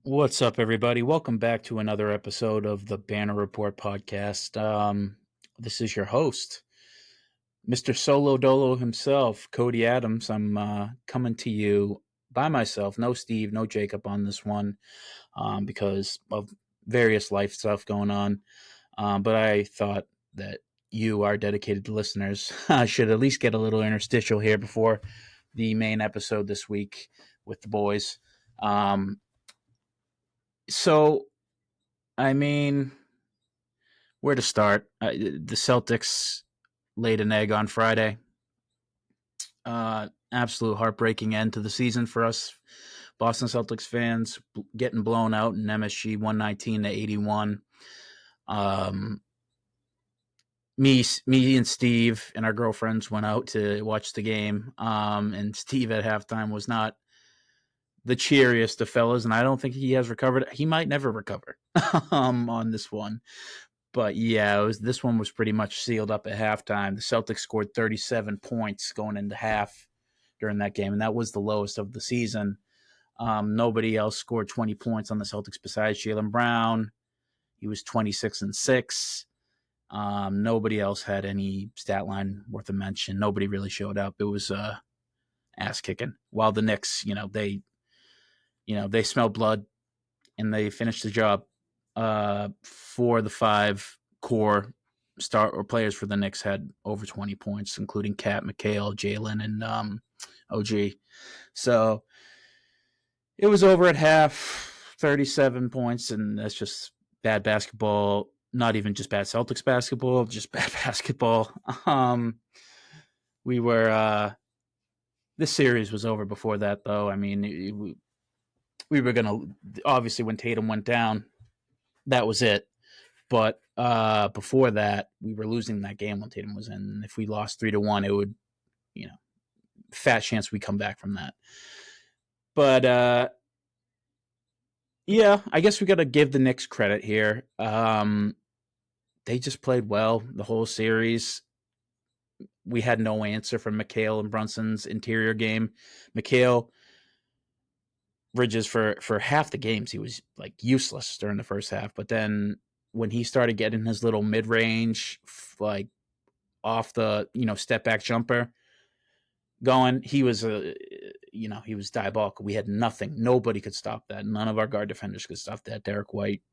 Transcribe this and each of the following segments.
What's up, everybody? Welcome back to another episode of the Banner Report podcast. This is your host, Mr. Solo Dolo himself, Cody Adams. I'm coming to you by myself. No Steve, no Jacob on this one because of various life stuff going on. But I thought that you, our dedicated listeners, should at least get a little interstitial here before the main episode this week with the boys. Um, so, I mean, where to start? The Celtics laid an egg on Friday. Absolute heartbreaking end to the season for us Boston Celtics fans, getting blown out in MSG 119-81. Um, me and Steve and our girlfriends went out to watch the game. And Steve at halftime was not the cheeriest of fellas, and I don't think he has recovered. He might never recover on this one. But yeah, this one was pretty much sealed up at halftime. The Celtics scored 37 points going into half during that game, and that was the lowest of the season. Nobody else scored 20 points on the Celtics besides Jaylen Brown. He was 26-6. Nobody else had any stat line worth a mention. Nobody really showed up. It was ass kicking. While the Knicks, they smelled blood and they finished the job. For the five core start or players for the Knicks had over 20 points, including Cat, McHale, Jalen, and OG. So it was over at half, 37 points, and that's just bad basketball. Not even just bad Celtics basketball, just bad basketball. We were this series was over before that, though. I mean, we were gonna obviously when Tatum went down, that was it. But before that, we were losing that game when Tatum was in. And if we lost 3-1, it would, fat chance we come back from that. But yeah, I guess we got to give the Knicks credit here. They just played well the whole series. We had no answer from McHale and Brunson's interior game. McHale Bridges for half the games he was like useless during the first half, but then when he started getting his little mid range like off the step back jumper going, he was he was diabolical. We had nothing. Nobody could stop that. None of our guard defenders could stop that. Derek White,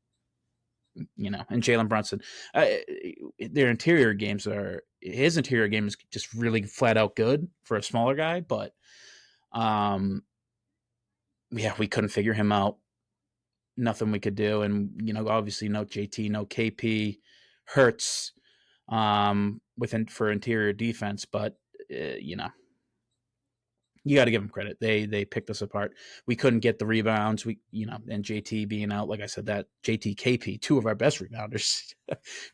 and Jalen Brunson. Their interior games are his interior game is just really flat out good for a smaller guy, but yeah, we couldn't figure him out. Nothing we could do, and obviously no JT, no KP, Hurts, within for interior defense, but you got to give them credit. They picked us apart. We couldn't get the rebounds. And JT being out, like I said, that JT KP, two of our best rebounders,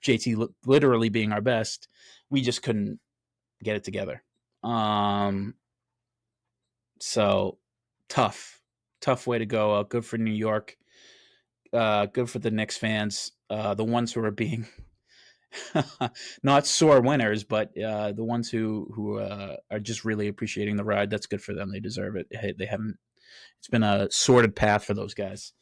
JT literally being our best, we just couldn't get it together. So tough way to go. Good for New York. Good for the Knicks fans, the ones who are being not sore winners, but the ones who are just really appreciating the ride. That's good for them. They deserve it. They haven't. It's been a sordid path for those guys.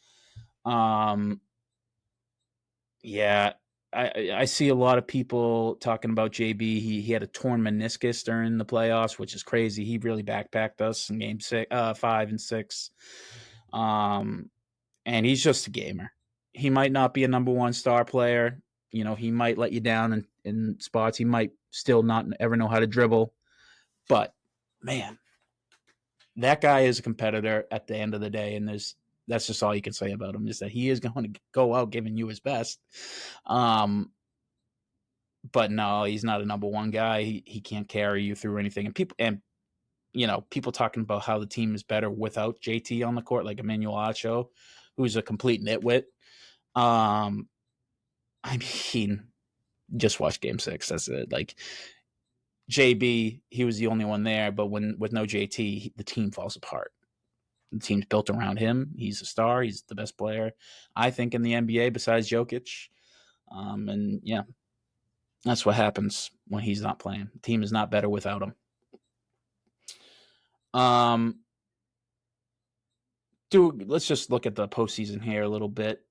Yeah, I see a lot of people talking about JB. He had a torn meniscus during the playoffs, which is crazy. He really backpacked us in game 5 and 6. And he's just a gamer. He might not be a number one star player. He might let you down in spots. He might still not ever know how to dribble. But man, that guy is a competitor at the end of the day, and that's just all you can say about him, is that he is going to go out giving you his best. But no, he's not a number one guy. He can't carry you through anything. And people talking about how the team is better without JT on the court, like Emmanuel Acho, who's a complete nitwit. I mean, just watch Game 6. That's it. Like JB, he was the only one there, but with no JT, the team falls apart. The team's built around him. He's a star. He's the best player, I think, in the NBA besides Jokic. And yeah, that's what happens when he's not playing. The team is not better without him. let's just look at the postseason here a little bit.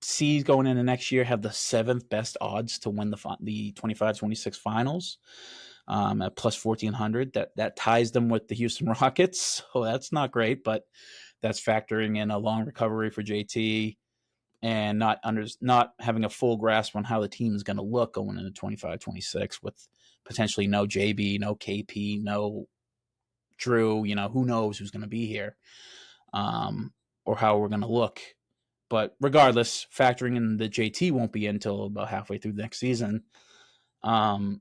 C's going into next year have the 7th best odds to win the 25-26 finals, at plus 1400. That ties them with the Houston Rockets. So that's not great, but that's factoring in a long recovery for JT and not having a full grasp on how the team is going to look going into 25-26 with potentially no JB, no KP, no Drew. Who knows who's going to be here, or how we're going to look. But regardless, factoring in that JT won't be until about halfway through next season, that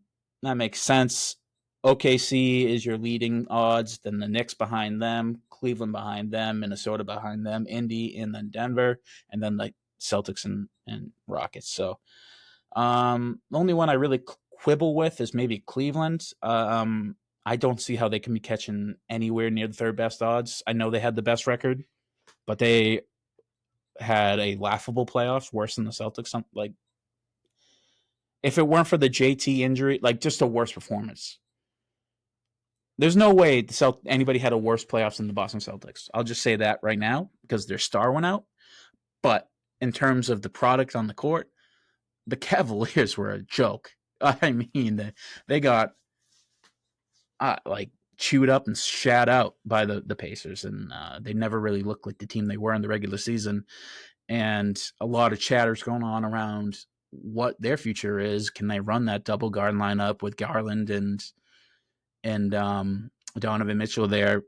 makes sense. OKC is your leading odds, then the Knicks behind them, Cleveland behind them, Minnesota behind them, Indy, and then Denver, and then the Celtics and Rockets. So the only one I really quibble with is maybe Cleveland. I don't see how they can be catching anywhere near the 3rd best odds. I know they had the best record, but they had a laughable playoffs, worse than the Celtics. Like, if it weren't for the JT injury, like, just a worse performance. There's no way anybody had a worse playoffs than the Boston Celtics. I'll just say that right now because their star went out. But in terms of the product on the court, the Cavaliers were a joke. I mean, they got like chewed up and shat out by the Pacers, and they never really looked like the team they were in the regular season. And a lot of chatter's going on around what their future is. Can they run that double guard lineup with Garland and Donovan Mitchell there?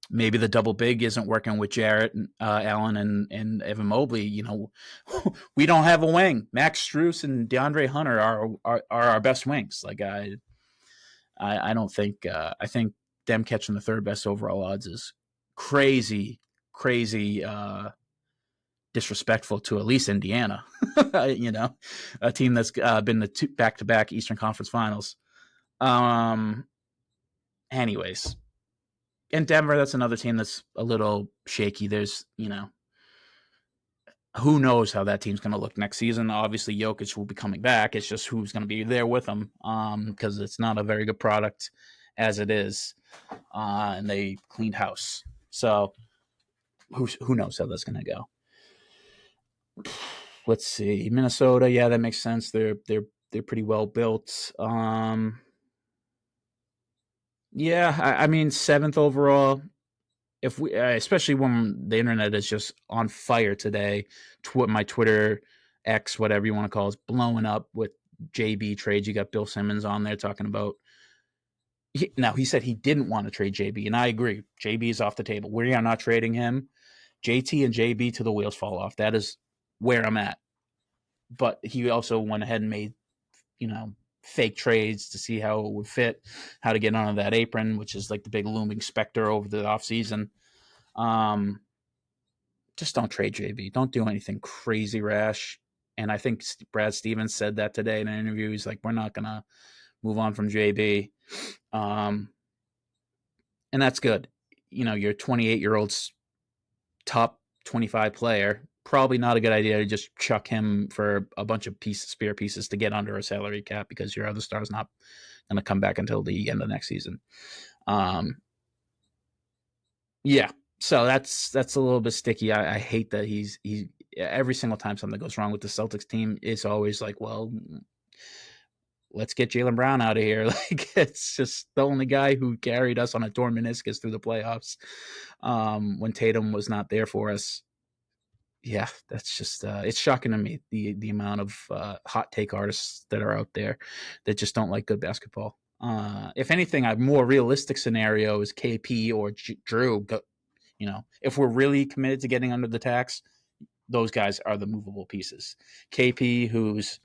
Maybe the double big isn't working with Jarrett Allen and Evan Mobley. We don't have a wing. Max Strus and DeAndre Hunter are our best wings. Like, I don't think I think them catching the 3rd best overall odds is crazy disrespectful to at least Indiana. A team that's been the back-to-back Eastern Conference Finals. Anyways, in Denver, that's another team that's a little shaky. There's, who knows how that team's going to look next season. Obviously, Jokic will be coming back. It's just who's going to be there with him, because it's not a very good product as it is, and they cleaned house. So who knows how that's going to go. Let's see, Minnesota. Yeah, that makes sense. They're pretty well built. Yeah, I mean 7th overall. If we, especially when the internet is just on fire today, my Twitter, X, whatever you want to call it, is blowing up with JB trades. You got Bill Simmons on there talking about. Now he said he didn't want to trade JB, and I agree. JB is off the table. We are not trading him. JT and JB to the wheels fall off. That is where I'm at. But he also went ahead and made, fake trades to see how it would fit, how to get onto that apron, which is like the big looming specter over the offseason. Just don't trade JB. Don't do anything crazy rash. And I think Brad Stevens said that today in an interview. He's like, we're not going to move on from JB. And that's good. Your 28-year-old's top 25 player, probably not a good idea to just chuck him for a bunch of spare pieces to get under a salary cap because your other star's not going to come back until the end of next season. Yeah. So that's a little bit sticky. I hate that he's every single time something goes wrong with the Celtics team, it's always like, well, let's get Jaylen Brown out of here. Like, it's just the only guy who carried us on a torn meniscus through the playoffs when Tatum was not there for us. Yeah, that's just it's shocking to me the amount of hot take artists that are out there that just don't like good basketball. If anything, a more realistic scenario is KP or Drew. If we're really committed to getting under the tax, those guys are the movable pieces. KP, who's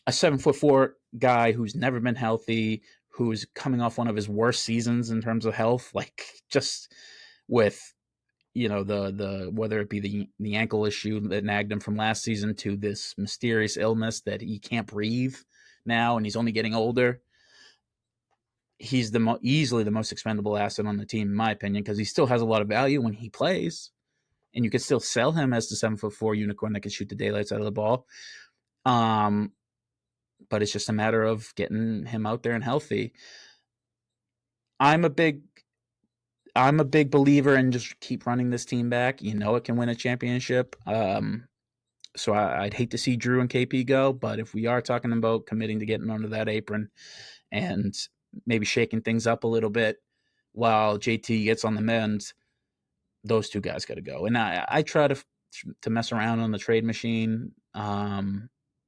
a 7'4" guy who's never been healthy, who's coming off one of his worst seasons in terms of health, like just with the whether it be the ankle issue that nagged him from last season to this mysterious illness that he can't breathe now, and he's only getting older. He's easily the most expendable asset on the team, in my opinion, because he still has a lot of value when he plays, and you can still sell him as the 7'4" unicorn that can shoot the daylights out of the ball. But it's just a matter of getting him out there and healthy. I'm a big I'm a big believer in just keep running this team back. You know it can win a championship. So I'd hate to see Drew and KP go, but if we are talking about committing to getting under that apron and maybe shaking things up a little bit while JT gets on the mend, those two guys got to go. And I try to mess around on the trade machine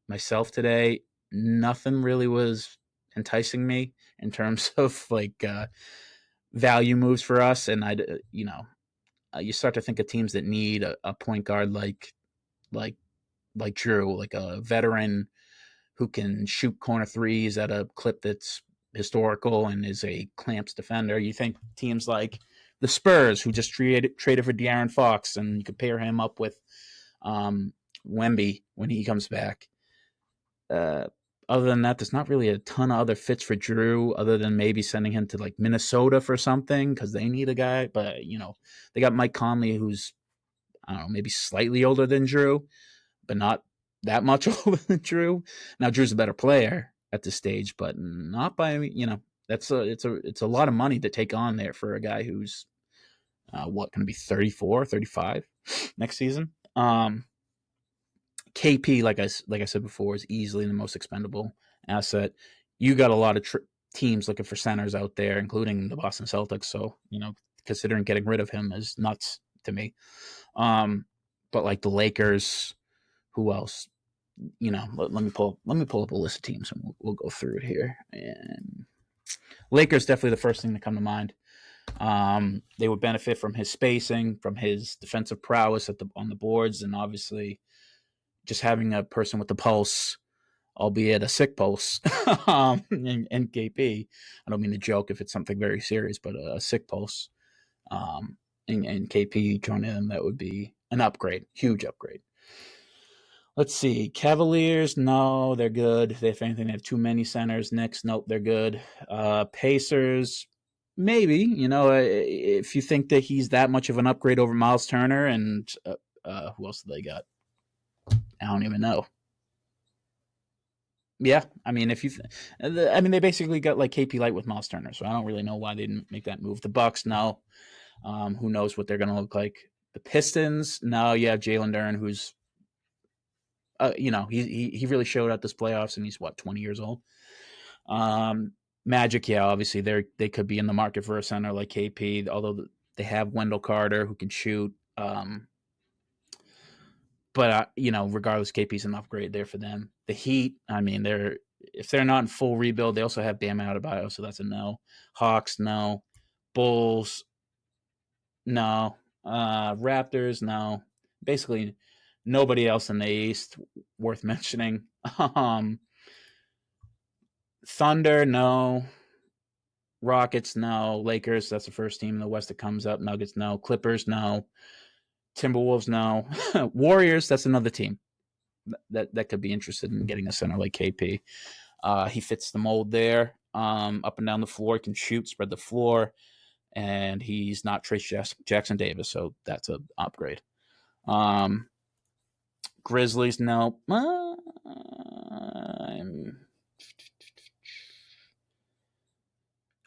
myself today. Nothing really was enticing me in terms of like value moves for us. And you start to think of teams that need a point guard like like Drew, like a veteran who can shoot corner threes at a clip that's historical and is a clamps defender. You think teams like the Spurs, who just traded for De'Aaron Fox, and you could pair him up with Wemby when he comes back. Uh, Other than that, there's not really a ton of other fits for Drew, other than maybe sending him to like Minnesota for something because they need a guy. But they got Mike Conley, who's I don't know, maybe slightly older than Drew, but not that much older than Drew. Now Drew's a better player at this stage, but not by it's a lot of money to take on there for a guy who's what going to be 34, 35 next season. KP, like I said before, is easily the most expendable asset. You got a lot of teams looking for centers out there, including the Boston Celtics. So considering getting rid of him is nuts to me. But like the Lakers, who else? Let me pull up a list of teams and we'll go through it here. And Lakers definitely the first thing to come to mind. They would benefit from his spacing, from his defensive prowess on the boards, and obviously just having a person with the pulse, albeit a sick pulse, and KP. I don't mean to joke if it's something very serious, but a sick pulse. And KP joining them, that would be an upgrade, huge upgrade. Let's see. Cavaliers, no, they're good. If anything, they have too many centers. Knicks, nope, they're good. Pacers, maybe. If you think that he's that much of an upgrade over Miles Turner, and who else do they got? I don't even know. Yeah, I mean, they basically got like KP Light with Miles Turner, so I don't really know why they didn't make that move. The Bucks, no. Who knows what they're going to look like? The Pistons, no. You have Jalen Duren, who's he really showed out this playoffs, and he's 20 years old. Magic, yeah, obviously they could be in the market for a center like KP, although they have Wendell Carter who can shoot. But regardless, KP's an upgrade there for them. The Heat, I mean, if they're not in full rebuild, they also have Bam Adebayo, so that's a no. Hawks, no. Bulls, no. Raptors, no. Basically, nobody else in the East worth mentioning. Thunder, no. Rockets, no. Lakers, that's the first team in the West that comes up. Nuggets, no. Clippers, no. Timberwolves, no. Warriors, that's another team that could be interested in getting a center like KP. He fits the mold there. Up and down the floor, can shoot, spread the floor, and he's not Trace Jackson Davis, so that's an upgrade. Grizzlies, no.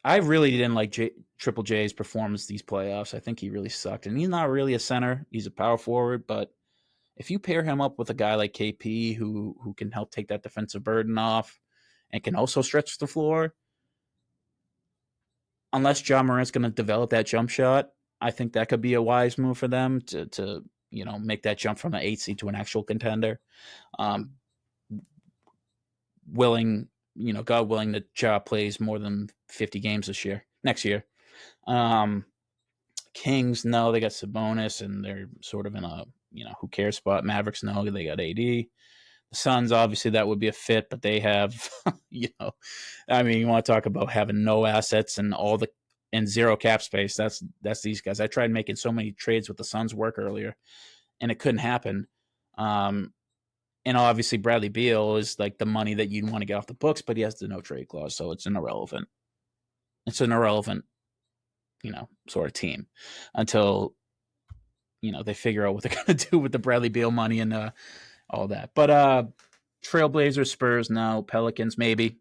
I really didn't like Triple J's performance these playoffs. I think he really sucked, and he's not really a center. He's a power forward, but if you pair him up with a guy like KP who can help take that defensive burden off and can also stretch the floor, unless Ja Morant's going to develop that jump shot, I think that could be a wise move for them to make that jump from an 8 seed to an actual contender. God willing that Ja plays more than 50 games next year. Kings, no, they got Sabonis and they're sort of in a who cares spot. Mavericks, no, they got AD. The Suns, obviously that would be a fit, but they have you want to talk about having no assets and zero cap space. That's these guys. I tried making so many trades with the Suns work earlier, and it couldn't happen. And obviously Bradley Beal is like the money that you'd want to get off the books, but he has the no trade clause, so it's irrelevant. It's an irrelevant, sort of team until they figure out what they're going to do with the Bradley Beal money and all that. But Trailblazers, Spurs, no. Pelicans, maybe.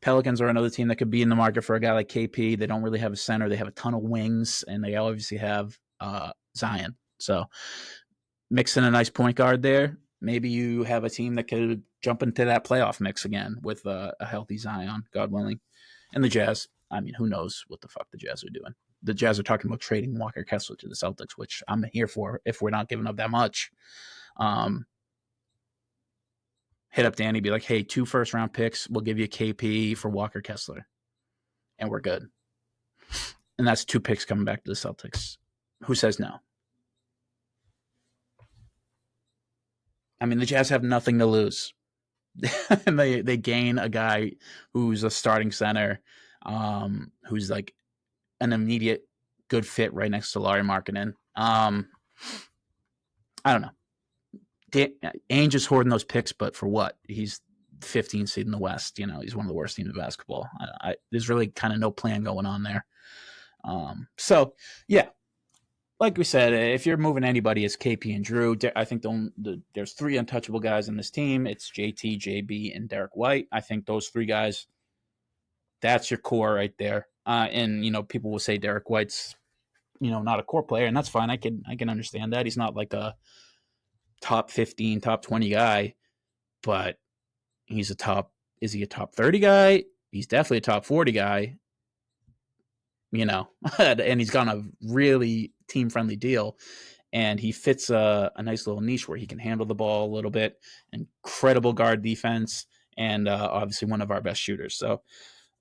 Pelicans are another team that could be in the market for a guy like KP. They don't really have a center. They have a ton of wings, and they obviously have Zion. So mix in a nice point guard there. Maybe you have a team that could jump into that playoff mix again with a healthy Zion, God willing. And the Jazz, I mean, who knows what the fuck the Jazz are doing. The Jazz are talking about trading Walker Kessler to the Celtics, which I'm here for if we're not giving up that much. Hit up Danny, be like, hey, 2 first-round picks. We'll give you KP for Walker Kessler. And we're good. And that's 2 picks coming back to the Celtics. Who says no? I mean, the Jazz have nothing to lose. And they gain a guy who's a starting center, who's like an immediate good fit right next to Lauri Markkanen. I don't know. Ainge is hoarding those picks, but for what? He's 15th seed in the West. You know, he's one of the worst teams in basketball. There's really kind of no plan going on there. So, yeah, like we said, if you're moving anybody, it's KP and Drew. I think there's 3 untouchable guys in this team. It's JT, JB, and Derek White. I think those 3 guys, that's your core right there. And, you know, people will say Derek White's, you know, not a core player, and that's fine. I can understand that. He's not like a top 15, top 20 guy, but is he a top 30 guy? He's definitely a top 40 guy, you know, and he's got a really team-friendly deal, and he fits a nice little niche where he can handle the ball a little bit, incredible guard defense, and obviously one of our best shooters. So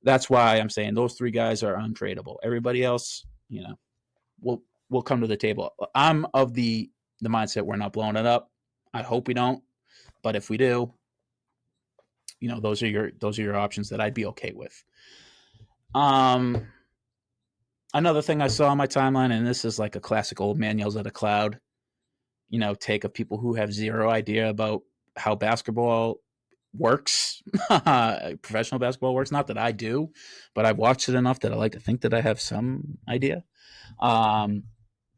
that's why I'm saying those 3 guys are untradeable. Everybody else, you know, we'll come to the table. I'm of the mindset we're not blowing it up. I hope we don't, but if we do, you know, those are your options that I'd be okay with. Another thing I saw on my timeline, and this is like a classic old man yells at a cloud, you know, take of people who have zero idea about how basketball works, professional basketball works. Not that I do, but I've watched it enough that I like to think that I have some idea.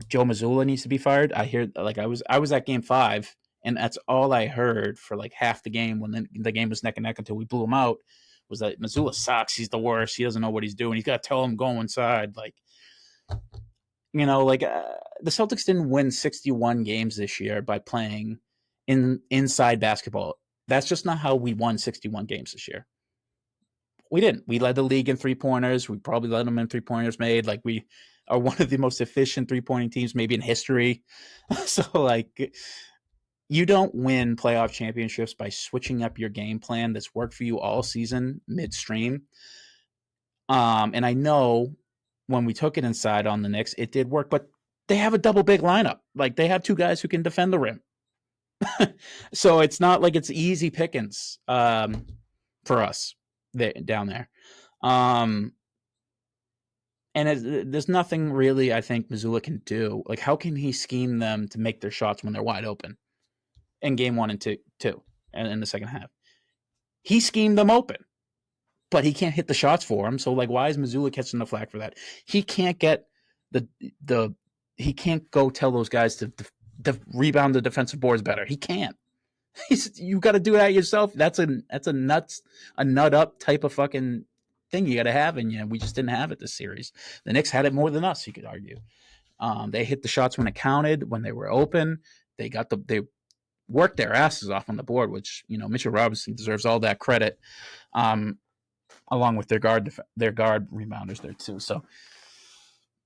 Joe Mazzulla needs to be fired. I hear, like, I was at Game 5, and that's all I heard for like half the game when the game was neck and neck until we blew him out, was that Mazzulla sucks. He's the worst. He doesn't know what he's doing. He's got to tell him go inside. Like, you know, like the Celtics didn't win 61 games this year by playing inside basketball. That's just not how we won 61 games this year. We didn't. We led the league in 3-pointers. We probably led them in 3-pointers made. Like, we are one of the most efficient 3-pointing teams maybe in history. So, like, you don't win playoff championships by switching up your game plan that's worked for you all season midstream. And I know when we took it inside on the Knicks, it did work, but they have a double big lineup. Like, they have 2 guys who can defend the rim. So it's not like it's easy pickings for us down there. And there's nothing really I think Mazzulla can do. Like, how can he scheme them to make their shots when they're wide open in game 1 and 2 and in the second half? He schemed them open, but he can't hit the shots for him. So, like, why is Mazzulla catching the flack for that? He can't get he can't go tell those guys to rebound the defensive boards better. He can't. You got to do that yourself. That's a nut up type of fucking thing you got to have, and we just didn't have it this series. The Knicks had it more than us, you could argue. They hit the shots when it counted, when they were open. They worked their asses off on the board, which, you know, Mitchell Robinson deserves all that credit, along with their guard rebounders there too. So,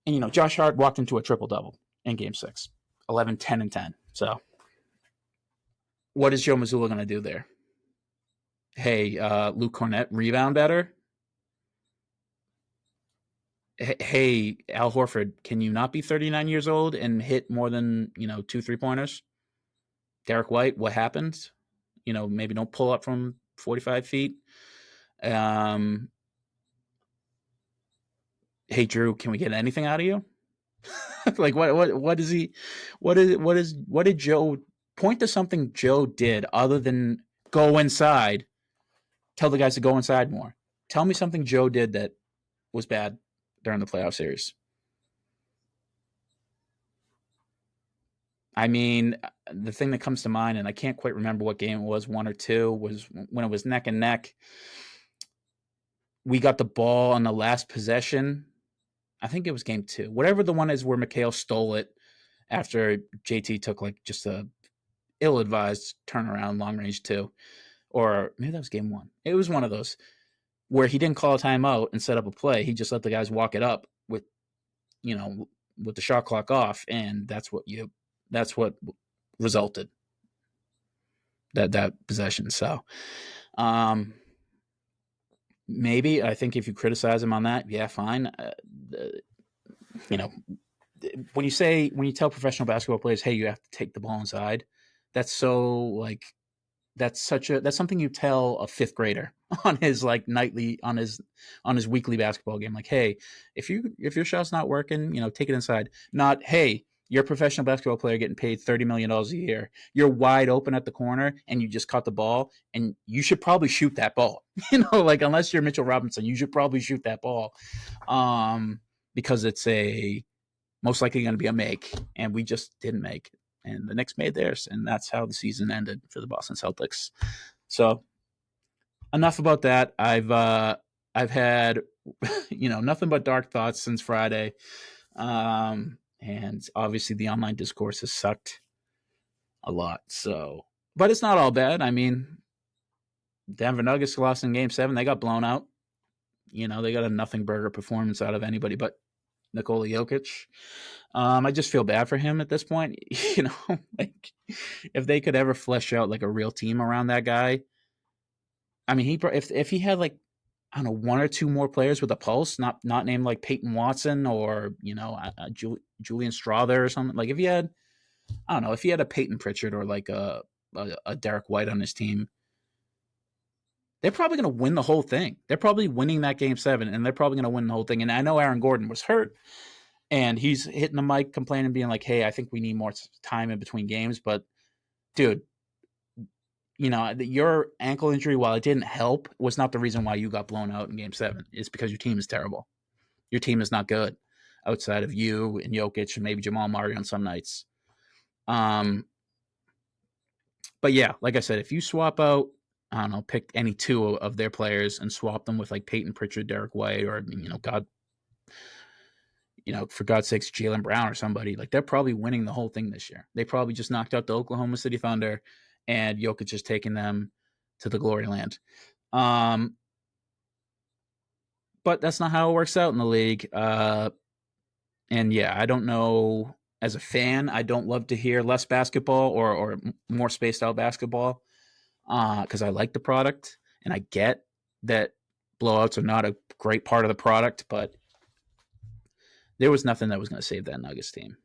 and, you know, Josh Hart walked into a triple double in Game 6, 11, 10, and 10. So, what is Joe Mazzulla going to do there? Hey, Luke Cornett, rebound better? Hey, Al Horford, can you not be 39 years old and hit more than, 2 3-pointers? Derek White, what happened? Maybe don't pull up from 45 feet. Hey, Drew, can we get anything out of you? Like, what did Joe point to? Something Joe did other than go inside, tell the guys to go inside more. Tell me something Joe did that was bad during the playoff series. I mean, the thing that comes to mind, and I can't quite remember what game it was, 1 or 2, was when it was neck and neck. we got the ball on the last possession. I think it was game 2. Whatever the one is where McHale stole it after JT took like just a ill-advised turnaround long range 2. Or maybe that was game 1. It was one of those where he didn't call a timeout and set up a play. He just let the guys walk it up with, with the shot clock off, and that's what resulted that possession. So, maybe I think if you criticize him on that, yeah, fine. When you tell professional basketball players, hey, you have to take the ball inside, that's so like that's something you tell a 5th grader on his like nightly on his weekly basketball game. Like, hey, if your shot's not working, take it inside. Not, hey, you're a professional basketball player getting paid $30 million a year. You're wide open at the corner and you just caught the ball, and you should probably shoot that ball. Like unless you're Mitchell Robinson, you should probably shoot that ball, because it's most likely going to be a make, and we just didn't make. And the Knicks made theirs, and that's how the season ended for the Boston Celtics. So enough about that. I've had nothing but dark thoughts since Friday, and obviously the online discourse has sucked a lot. So, but it's not all bad. I mean, Denver Nuggets lost in Game 7. They got blown out. They got a nothing burger performance out of anybody but Nikola Jokic. I just feel bad for him at this point. Like if they could ever flesh out like a real team around that guy. I mean, if he had like, I don't know, 1 or 2 more players with a pulse, not named like Peyton Watson or Julian Strawther or something. Like if he had, I don't know, if he had a Peyton Pritchard or like a Derek White on his team, they're probably going to win the whole thing. They're probably winning that Game 7, and they're probably going to win the whole thing. And I know Aaron Gordon was hurt, and he's hitting the mic complaining, being like, hey, I think we need more time in between games. But, dude, your ankle injury, while it didn't help, was not the reason why you got blown out in Game 7. It's because your team is terrible. Your team is not good outside of you and Jokic and maybe Jamal Murray on some nights. But, yeah, like I said, if you swap out, I don't know, pick any 2 of their players and swap them with like Peyton Pritchard, Derek White, or for God's sakes, Jaylen Brown or somebody, like they're probably winning the whole thing this year. They probably just knocked out the Oklahoma City Thunder, and Jokic just taking them to the glory land. But that's not how it works out in the league. And yeah, I don't know. As a fan, I don't love to hear less basketball or more spaced out basketball, because I like the product, and I get that blowouts are not a great part of the product, but there was nothing that was going to save that Nuggets team,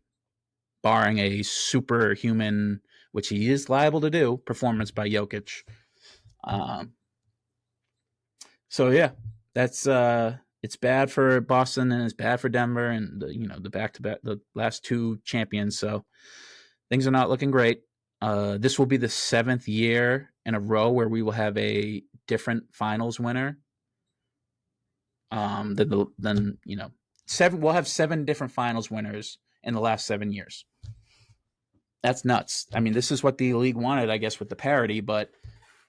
barring a superhuman, which he is liable to do, performance by Jokic. So yeah, that's it's bad for Boston and it's bad for Denver and the back-to-back, the last 2 champions. So things are not looking great. This will be the 7th year in a row where we will have a different finals winner. Then 7. We'll have 7 different finals winners in the last 7 years. That's nuts. I mean, this is what the league wanted, I guess, with the parity, but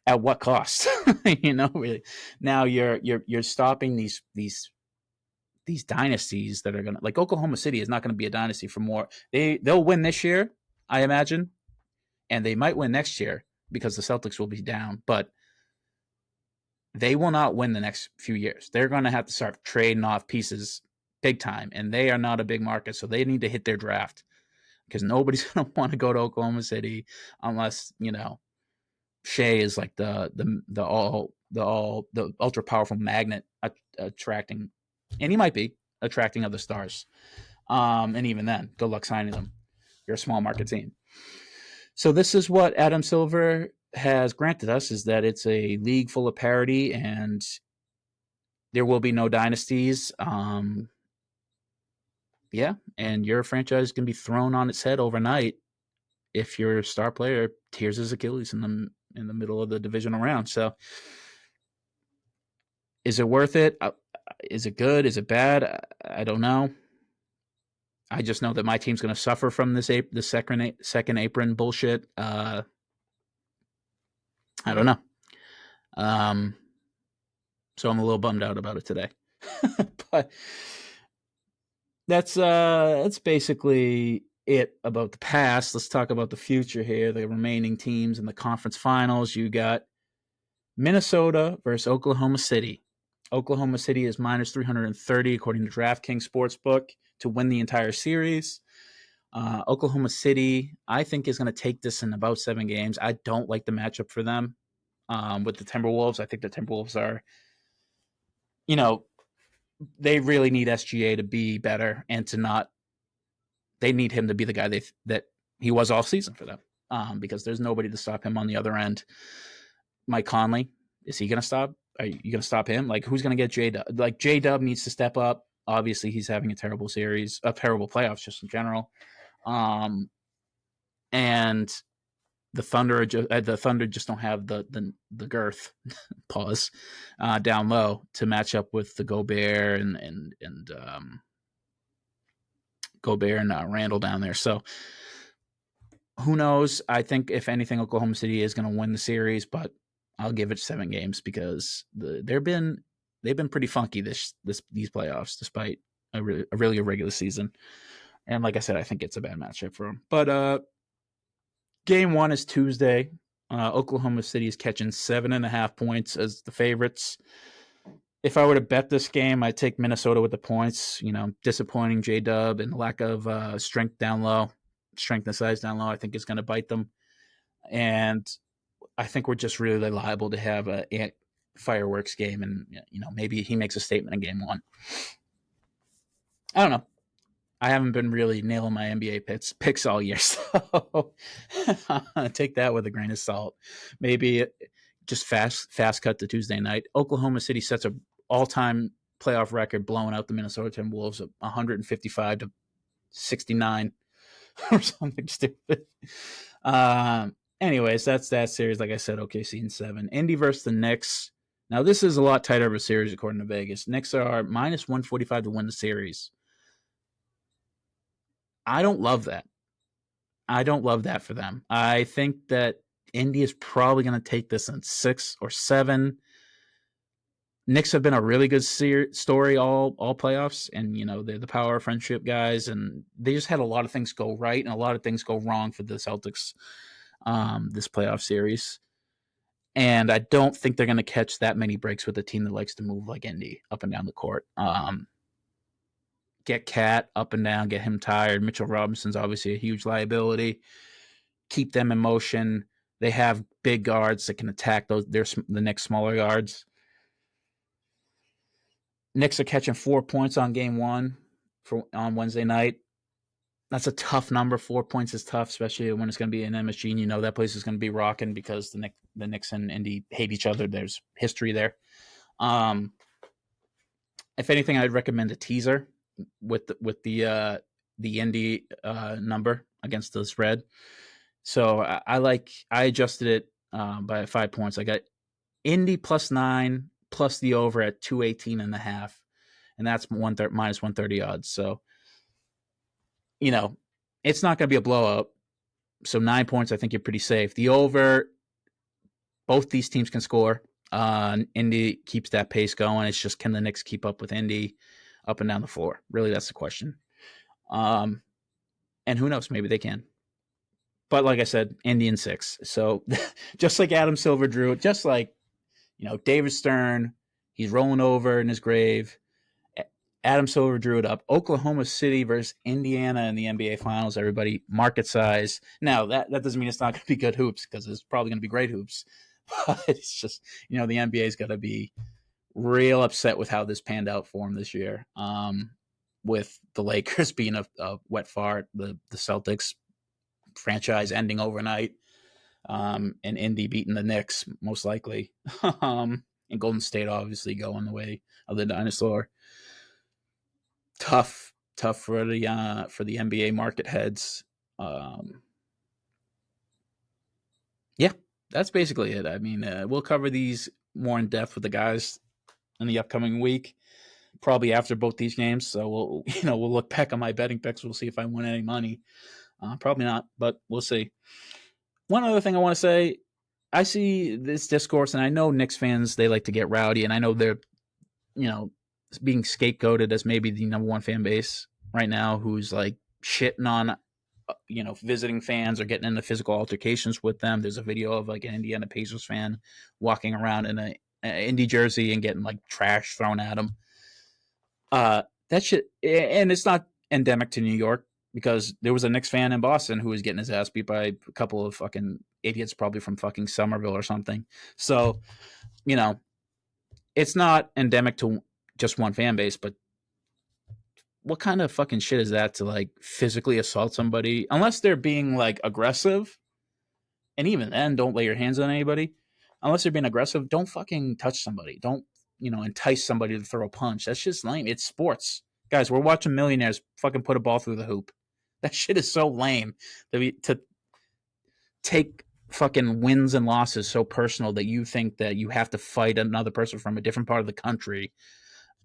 at what cost? Now you're stopping these dynasties that are gonna, like Oklahoma City is not going to be a dynasty for more. They'll win this year, I imagine, and they might win next year because the Celtics will be down, but they will not win the next few years. They're going to have to start trading off pieces big time, and they are not a big market, so they need to hit their draft because nobody's going to want to go to Oklahoma City unless Shea is like the ultra powerful magnet attracting, and he might be attracting other stars. And even then, good luck signing them. You're a small market team. So this is what Adam Silver has granted us, is that it's a league full of parity and there will be no dynasties. Yeah, and your franchise can be thrown on its head overnight if your star player tears his Achilles in the middle of the divisional round. So is it worth it? Is it good? Is it bad? I don't know. I just know that my team's going to suffer from this the second apron bullshit. I don't know. So I'm a little bummed out about it today. But that's basically it about the past. Let's talk about the future here. The remaining teams in the conference finals. You got Minnesota versus Oklahoma City. Oklahoma City is minus 330 according to DraftKings Sportsbook to win the entire series. Oklahoma City, I think, is going to take this in about 7 games. I don't like the matchup for them with the Timberwolves. I think the Timberwolves are, they really need SGA to be better and to not. They need him to be the guy that he was all season for them because there's nobody to stop him on the other end. Mike Conley, is he going to stop? Are you going to stop him? Like, who's going to get J-Dub? Like, J-Dub needs to step up. Obviously, he's having a terrible playoffs just in general. And the Thunder just don't have the girth pause down low to match up with the Gobert and Gobert and Randall down there. So who knows? I think if anything, Oklahoma City is going to win the series, but I'll give it 7 games because they've been pretty funky these playoffs, despite a really irregular season. And like I said, I think it's a bad matchup for them. But game 1 is Tuesday. Oklahoma City is catching 7.5 points as the favorites. If I were to bet this game, I'd take Minnesota with the points. Disappointing J-Dub and lack of strength and size down low, I think is going to bite them. And I think we're just really liable to have a fireworks game, and maybe he makes a statement in game 1. I don't know. I haven't been really nailing my NBA picks all year, so take that with a grain of salt. Maybe just fast cut to Tuesday night. Oklahoma City sets a all-time playoff record, blowing out the Minnesota Timberwolves of 155-69 or something stupid. Anyways, that's that series. Like I said, OKC in 7. Indy versus the Knicks. Now, this is a lot tighter of a series according to Vegas. Knicks are minus 145 to win the series. I don't love that. I don't love that for them. I think that Indy is probably going to take this in 6 or 7. Knicks have been a really good story all playoffs, and they're the power of friendship guys, and they just had a lot of things go right and a lot of things go wrong for the Celtics this playoff series. And I don't think they're going to catch that many breaks with a team that likes to move like Indy up and down the court. Get Cat up and down, get him tired. Mitchell Robinson's obviously a huge liability. Keep them in motion. They have big guards that can attack the Knicks' smaller guards. Knicks are catching 4 points on game 1 on Wednesday night. That's a tough number. 4 points is tough, especially when it's going to be in MSG. And that place is going to be rocking because the Knicks and Indy hate each other. There's history there. If anything, I'd recommend a teaser with the Indy number against the spread. So I adjusted it by 5 points. I got Indy +9 plus the over at 218.5, and that's minus 130 odds. So it's not going to be a blowout. So 9 points, I think you're pretty safe. The over, both these teams can score. Indy keeps that pace going. It's just, can the Knicks keep up with Indy up and down the floor? Really, that's the question. And who knows? Maybe they can. But like I said, Indy in 6. So just like Adam Silver drew it, just like David Stern, he's rolling over in his grave. Adam Silver drew it up. Oklahoma City versus Indiana in the NBA Finals. Everybody, market size. Now, that doesn't mean it's not going to be good hoops, because it's probably going to be great hoops. But it's just, the NBA's got to be real upset with how this panned out for them this year. With the Lakers being a wet fart, the Celtics franchise ending overnight, and Indy beating the Knicks, most likely. And Golden State obviously going the way of the dinosaur. Tough for the NBA market heads. Yeah, that's basically it. I mean, we'll cover these more in depth with the guys in the upcoming week, probably after both these games. So we'll look back on my betting picks. We'll see if I win any money. Probably not, but we'll see. One other thing I want to say, I see this discourse, and I know Knicks fans, they like to get rowdy, and I know they're, being scapegoated as maybe the number one fan base right now who's like shitting on, visiting fans or getting into physical altercations with them. There's a video of like an Indiana Pacers fan walking around in a Indy jersey and getting like trash thrown at him. That shit, and it's not endemic to New York because there was a Knicks fan in Boston who was getting his ass beat by a couple of fucking idiots, probably from fucking Somerville or something. So, it's not endemic to just one fan base, but what kind of fucking shit is that to like physically assault somebody unless they're being like aggressive? And even then, don't lay your hands on anybody. Unless they're being aggressive, don't fucking touch somebody. Don't, entice somebody to throw a punch. That's just lame. It's sports. Guys, we're watching millionaires fucking put a ball through the hoop. That shit is so lame to take fucking wins and losses so personal that you think that you have to fight another person from a different part of the country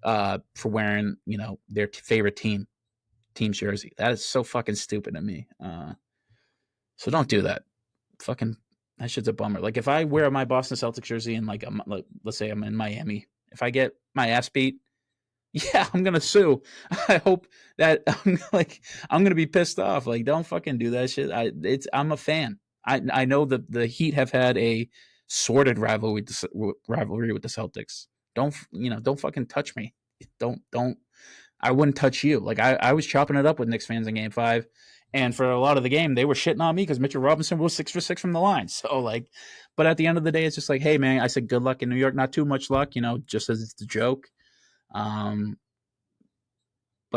for wearing, their favorite team's jersey. That is so fucking stupid to me. So don't do that. Fucking that shit's a bummer. Like if I wear my Boston Celtics jersey and like let's say I'm in Miami, if I get my ass beat, yeah, I'm gonna sue. I hope that I'm gonna be pissed off. Like don't fucking do that shit. I'm a fan. I know that the Heat have had a sordid rivalry with the Celtics. Don't fucking touch me. Don't I wouldn't touch you. Like I was chopping it up with Knicks fans in Game 5, and for a lot of the game, they were shitting on me because Mitchell Robinson was 6 for 6 from the line. So like, but at the end of the day, it's just like, hey man, I said good luck in New York, not too much luck, just as it's a joke. But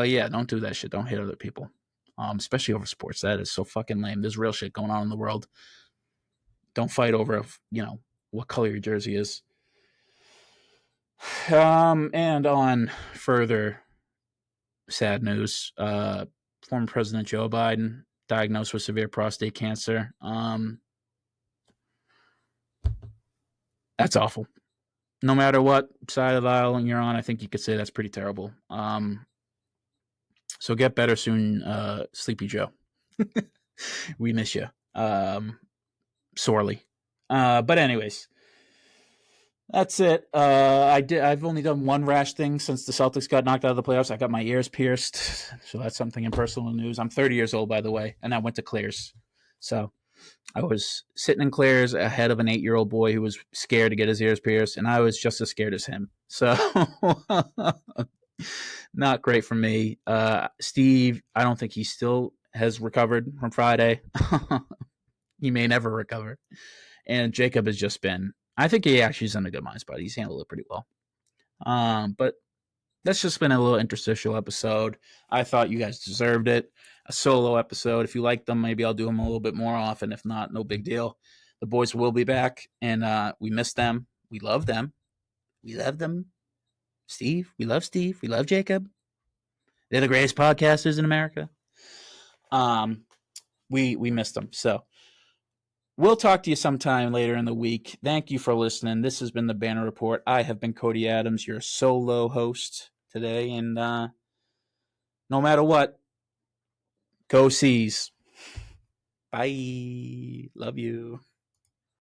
yeah, don't do that shit. Don't hit other people, especially over sports. That is so fucking lame. There's real shit going on in the world. Don't fight over, what color your jersey is. And on further sad news, former President Joe Biden diagnosed with severe prostate cancer. That's awful. No matter what side of the aisle you're on, I think you could say that's pretty terrible. So get better soon, Sleepy Joe. We miss you sorely. But anyways, that's it. I've only done one rash thing since the Celtics got knocked out of the playoffs. I got my ears pierced, so that's something in personal news. I'm 30 years old, by the way, and I went to Claire's. So I was sitting in Claire's ahead of an 8-year-old boy who was scared to get his ears pierced, and I was just as scared as him. So not great for me. Steve, I don't think he still has recovered from Friday. He may never recover. And Jacob has just been, I think he actually is in a good mind spot. He's handled it pretty well. But that's just been a little interstitial episode. I thought you guys deserved it. A solo episode. If you like them, maybe I'll do them a little bit more often. If not, no big deal. The boys will be back, and we miss them. We love them. We love them. Steve, we love Steve. We love Jacob. They're the greatest podcasters in America. We miss them. So we'll talk to you sometime later in the week. Thank you for listening. This has been the Banner Report. I have been Cody Adams, your solo host today, and no matter what, go C's. Bye. Love you.